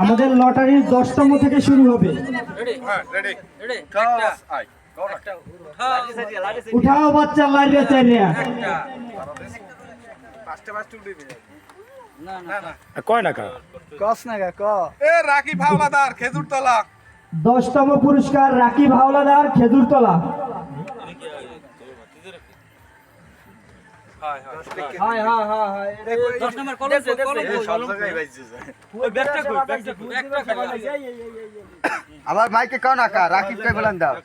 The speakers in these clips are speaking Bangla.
আমাদের লটারির 10তম থেকে শুরু হবে। উঠাও বাচ্চা লাইরে চাইরিয়া কয় টাকা কস না ক এ রাকিব হাওলাদার খেজুরতলা 10তম পুরস্কার রাকিব হাওলাদার খেজুরতলা। হাই হাই হাই হাই 10 নম্বর কলম সব জায়গায় বাইছে ওই ব্যাগটা কই ব্যাগটা আবার মাইকে কও না কা রাকিব কে বলেন দাও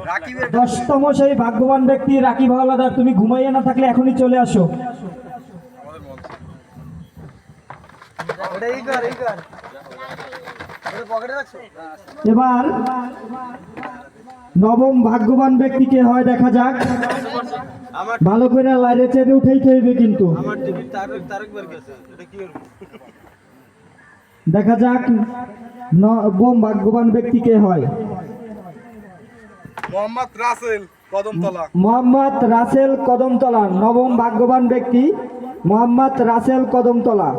রাকিবের 10তম সেই ভাগ্যবান ব্যক্তি রাকিব হাওলাদার, তুমি ঘুমাইয়া না থাকলে এখনই চলে আসো। ওটা এই কর ওটা পকেটে রাখছো। এবার নবম ভাগ্যবান ব্যক্তি কে হয় দেখা যাক। ভালো করে লাইরে চেপে উঠাইতে হইবে কিন্তু। আমার টিভি তারক বের গেছে এটা কি করব দেখা যাক নবম ভাগ্যবান ব্যক্তি কে হয়। মোহাম্মদ রাসেল কদমতলা মোহাম্মদ রাসেল কদমতলা, নবম ভাগ্যবান ব্যক্তি মোহাম্মদ রাসেল কদমতলা।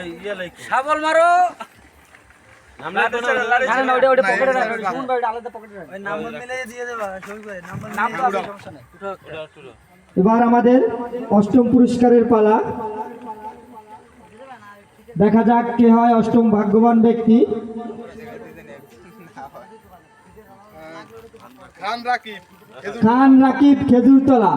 এই ইয়া লাইক শাবল মারো নাম না ওটা পকেটে রাখ শুন ভাই ওটা আলাদা পকেটে রাখ ওই নাম্বার মিলিয়ে দিয়ে দেবা সই করে নাম্বার সমস্যা নাই উঠো এবার আমাদের 8ম পুরস্কারের পালা। দেখা যাক কে হয় 8ম ভাগ্যবান ব্যক্তি। খান রাকিব খান রাকিব খেজুরতলা।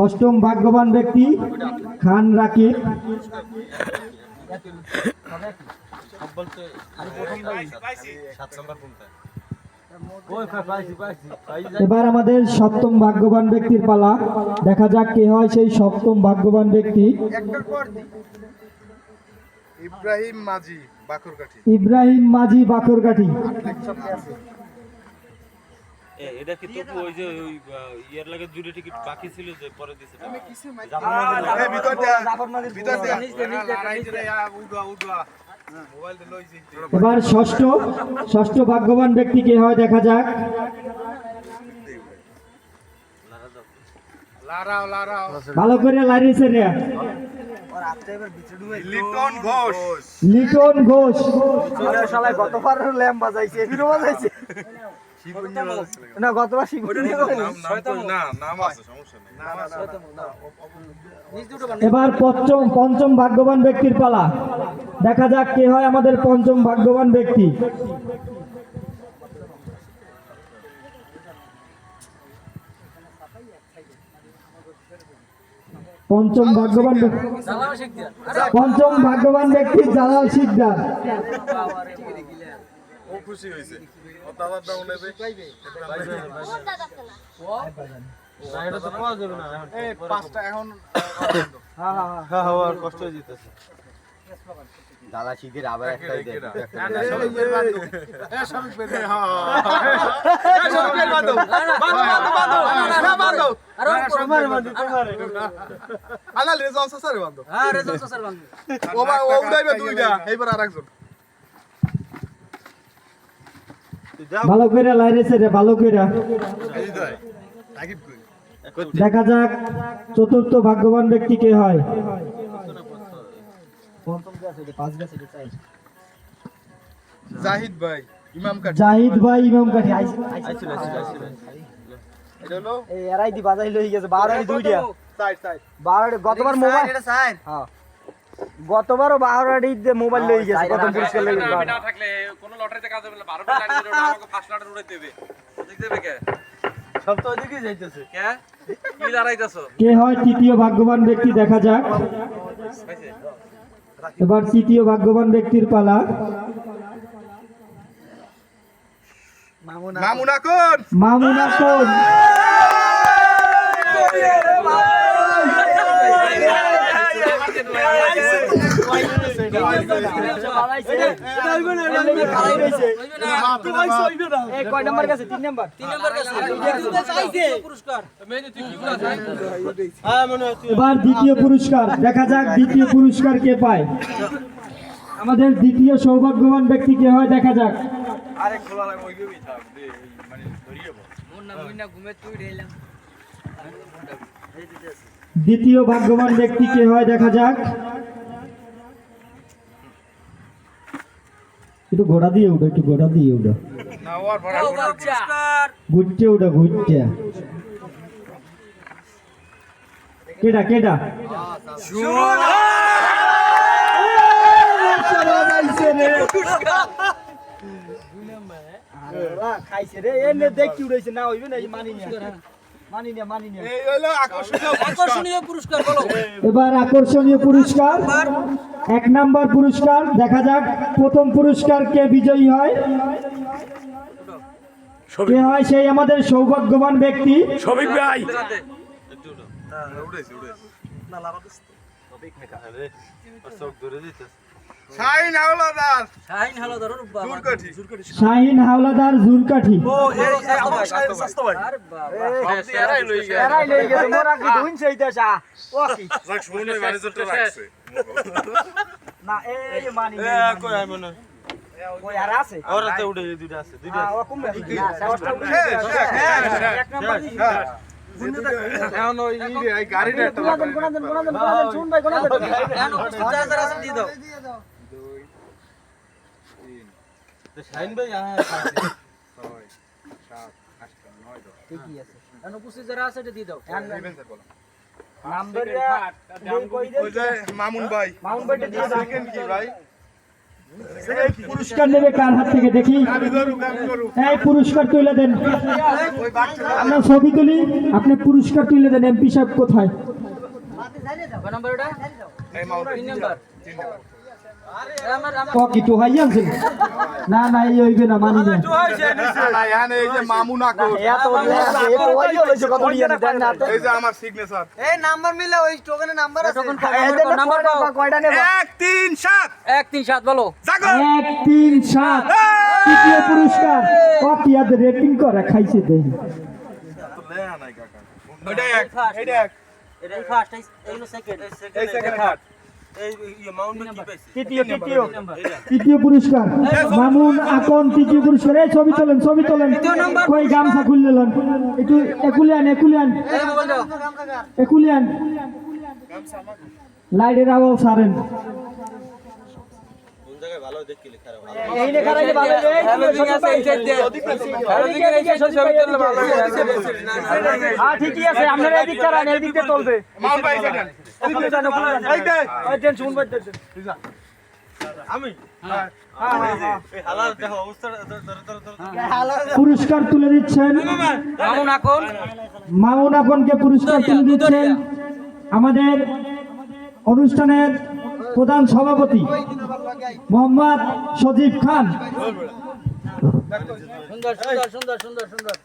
8ম ভাগ্যবান ব্যক্তি খান রাকিব। এবার আমাদের 7ম ভাগ্যবান ব্যক্তির পালা। দেখা যাক কে হয় সেই 7ম ভাগ্যবান ব্যক্তি। ইব্রাহিম মাঝি বাকরকাঠি ইব্রাহিম মাঝি বাকরকাঠি। এটা কি তো ওই যে ওই ইয়ার লাগে দুটো টিকিট বাকি ছিল যে পরে দিছে এ ভিতর দে ভিতর দে উড়া মোবাইল দে লইছি এবার ষষ্ঠ ভাগ্যবান ব্যক্তি কে হয় দেখা যাক। লারাও ভালো করে লারিয়েছে রে। লিটন ঘোষ লিটন ঘোষ। শালায় গতবার ল্যাম্প বাজাইছে এবিরও বাজাইছে না গতবার শিবুনি নাম আছে সমস্যা নেই এবার পঞ্চম ভাগ্যবান ব্যক্তির পালা। দেখা যাক কে হয় আমাদের 5ম ভাগ্যবান ব্যক্তি। পঞ্চম ভাগ্যবান ব্যক্তি জালাল শিকদার। ও খুশি হইছে ও দাদার দাও নেবে এটা তো পাওয়া যাবে না এই 5টা এখন হ্যাঁ হ্যাঁ হ্যাঁ আর কষ্ট হয়ে যেতেছে দাদা শিগগির আবার একটাই দে এ সবিক বেদে হ্যাঁ এ সবিক বাঁধো বাঁধো আরে তোমার আনাল রেজাল্ট স্যার বাঁধো হ্যাঁ রেজাল্ট স্যার বান্ধব ও ভাই ও উড়াইবে দুইটা এইবার আরেকজন ভালো করে লাইরেছে রে, ভালো করে। দেখা যাক 4র্থ ভাগ্যবান ব্যক্তি কে হয়। জাহিদ ভাই ইমাম কাঠি জাহিদ ভাই ইমাম কাঠি। এটা হলো এই এরাই দি বাজাই লই গেছে 12 দুইটা সাইড 12 গতবার মোবাইল এটা সাইড হ্যাঁ গতবারও 12 দিয়ে মোবাইল লই গেছে প্রথম পুরস্কার লই গেছে আমি না থাকলে কোন লটারিতে কাজ হবে না 12টা লাইন দিলে ওটা আমাকে ফার্স্ট লটারি উড়াইতে হবে ঠিক দেবে কে সব তো ওইদিকে যাইতেছে কে কি লড়াইতাছো কে হয় 3য় ভাগ্যবান ব্যক্তি দেখা যাক। এবার 3য় ভাগ্যবান ব্যক্তির পালা। মামুনা কোন মামুনা কোন। কয় নাম্বার কাছে 3 নাম্বার পুরস্কার এবার 2য় পুরস্কার দেখা যাক 2য় পুরস্কার কে পায়। আমাদের দ্বিতীয় সৌভাগ্যবান ব্যক্তি কে হয় দেখা যাক। আরে খোলা লাগে ওই গেবি থাক দে মানে ধরিয়ে বল দ্বিতীয় ভাগ্যবান ব্যক্তি কে হয় দেখা যাক। একটু ঘোড়া দিয়ে উঠো, একটু ঘোড়া দিয়ে উঠো, না ওর ভরা ঘুরতে উঠো, ঘুরতে। কেডা কেডা খাইছে রে এনে দেখি উড়াইছে না হইবে না মানি নিয়া এই হলো আকর্ষণীয় পুরস্কার বলো। এবার আকর্ষণীয় পুরস্কার, 1 নাম্বার পুরস্কার দেখা যাক প্রথম পুরস্কার কে বিজয়ী হয়। কে হয় সেই আমাদের সৌভাগ্যবান ব্যক্তি। উড়েছে শাইন হাওলাদার শাহিন হালদার দুর্গটি শাহিন হাওলাদার জুরকাঠি। আরে বাবা এরাই লই গেছে মোরা কি ধুইন সেই দেশা ও কি যাক শুনে ম্যানেজারটা রাখছে না এই মানি কই আই মনে ওই আর আছে ওর আছে উড়ে দুইটা আছে দুইটা ও কম না দশটা উড়ে এক নাম্বার এখন ওই এই গাড়িটা একটা কোনাদেন শুন ভাই কোনাদেন এখন উপস্থিত যারা যারা আছেন দিয়ে দাও। শাইন ভাই ঠিকই আছে এখন উপস্থিত যারা আছে এটা দিয়ে দাও। নাম ধরিয়া দেই কই দে ওই যে মামুন ভাই মাউন্ট ভাইটা দিয়ে দাও সেকেন্ড কি ভাই পুরস্কার নেবে কার হাত থেকে দেখি। আমি ধরু এই পুরস্কার তুলে দেন, ওই বাচ্চা আমরা ছবি তুলি, আপনি পুরস্কার তুলে দেন। এমপি সাহেব কোথায়? কয় নাম্বার এটা? এই মাউন্ট 3 নাম্বার। আমার কি তো হাই আনছেন? না না এই হইবে না, মানি না। না এখানে এই যে মামুন আকর এত এ তো ওই লইছে কত নিয়ে দেন না তো এই যে আমার সিগনেচার এই নাম্বার মিলে ওই টোকেনে নাম্বার আছে টোকেন কয় নাম্বার দাও? কয়টা নেব 1 3 7 1 3 7 বলো। জাগো 1 3 7 তৃতীয় পুরস্কার। কি আদ রেটিং করে খাইছে দেখি। ওইটা এক এইটা এক এটাই ফার্স্ট এইগুলো সেকেন্ড এই সেকেন্ড থার্ড তৃতীয় পুরস্কার মামুন আকন। তৃতীয় পুরস্কার। এই ছবি তোলেন, ছবি তোলেন। কই গামছা খুললেন একটু, একুলিয়ান একুলিয়ান এই মোবাইল দাও। একুলিয়ান লাইটের আওয়াজ সারেন। এই লেখা রাখলে ভালো রে হ্যালো ঠিক আছে এই সাইড দিয়ে। হ্যালো ঠিক আছে এই সাইড ছবি তুললে ভালো হবে। হ্যাঁ ঠিকই আছে আপনারা এদিক করেন এদিক দিয়ে চলবে মাউন্ট ভাই সেকেন্ড ওদিকে জানো এই দে ওই দেন শুন ভাই দেন আমি হ্যাঁ এই হালাল দেখো অবস্থা পুরস্কার তুলে দিচ্ছেন মামুন আকন মামুন আকনকে পুরস্কার তুলে দিচ্ছেন আমাদের অনুষ্ঠানের প্রধান সভাপতি মোহাম্মদ সজীব খান। সুন্দর সুন্দর সুন্দর সুন্দর সুন্দর।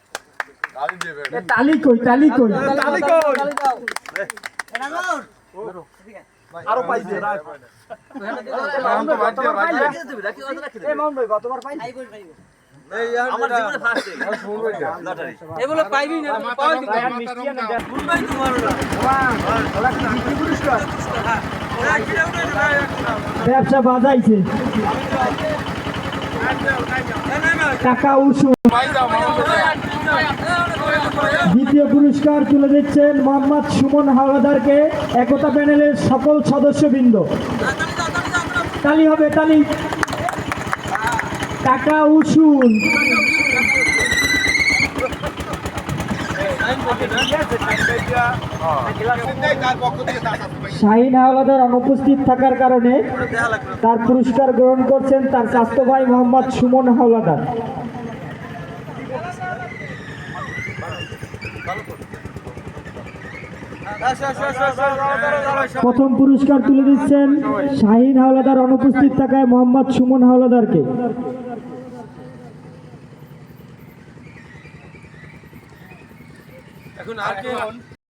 গালি দেবে এ তালি কই, তালি কই? তালি কই আরো পাইছে এখন তো বাদ দিয়া বাদ দিয়া এই মাউন্ট ভাই গতবার পাই আমার জীবনে ফার্স্ট এগুলো পাইবি না পাওয়া কি ভাই মিষ্টি এনে দেন মুম্বাই তোমার ওটা ওরা কি বিক্রি পুরস্কার ব্যবসা বাজাইছে। টাকা উসু। ভাই যাও মাউন্ট দ্বিতীয় পুরস্কার তুলে দিচ্ছেন মোহাম্মদ সুমন হাওলাদারকে, একতা প্যানেলের সকল সদস্যবৃন্দ। তালি হবে, তালি। টাকা উসুল। শাহিন হাওলাদার অনুপস্থিত থাকার কারণে তার পুরস্কার গ্রহণ করছেন তার চাচাতো ভাই মোহাম্মদ সুমন হাওলাদার। প্রথম পুরস্কার তুলে দিচ্ছেন শাহিন হাওলাদার অনুপস্থিত থাকায় মোহাম্মদ সুমন হাওলাদারকে। এখন আর কে